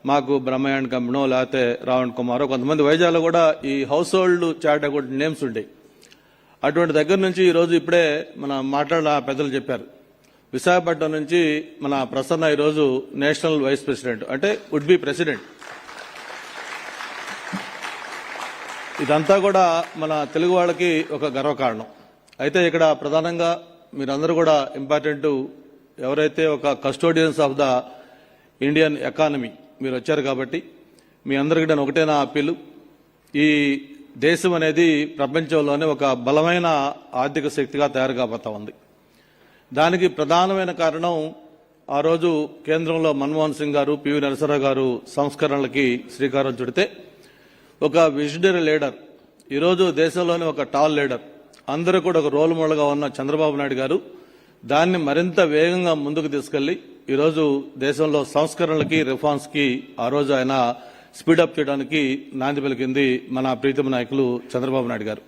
మాకు బ్రహ్మయాన్ కంపెనో లేకపోతే రావణ్ కుమారో కొంతమంది వైజాగ్లో కూడా ఈ house hold chart account names ఉంటాయి. అటువంటి దగ్గర నుంచి ఈరోజు ఇప్పుడే మన మాట్లాడిన పెద్దలు చెప్పారు, విశాఖపట్నం నుంచి మన ప్రసన్న ఈరోజు నేషనల్ వైస్ ప్రెసిడెంట్, అంటే వుడ్ బి ప్రెసిడెంట్. ఇదంతా కూడా మన తెలుగు వాళ్ళకి ఒక గర్వకారణం. అయితే ఇక్కడ ప్రధానంగా మీరందరూ కూడా ఇంపార్టెంట్, ఎవరైతే ఒక custodians of the Indian economy మీరు వచ్చారు కాబట్టి మీ అందరికీ నేను ఒకటే నా అప్పీలు, ఈ దేశం అనేది ప్రపంచంలోనే ఒక బలమైన ఆర్థిక శక్తిగా తయారు కాబోతా ఉంది. దానికి ప్రధానమైన కారణం ఆ రోజు కేంద్రంలో మన్మోహన్ సింగ్ గారు, పివి నరసింహరావు గారు సంస్కరణలకి శ్రీకారం చుడితే ఒక విజనరీ లీడర్, ఈరోజు దేశంలోనే ఒక టాల్ లీడర్, అందరూ కూడా ఒక రోల్ మోడల్గా ఉన్న చంద్రబాబు నాయుడు గారు దాన్ని మరింత వేగంగా ముందుకు తీసుకెళ్లి ఈరోజు దేశంలో సంస్కరణలకి రిఫార్మ్స్కి ఆ రోజు ఆయన స్పీడప్ చేయడానికి నాంది పలికింది మన ప్రీతమ నాయకులు చంద్రబాబు నాయుడు గారు.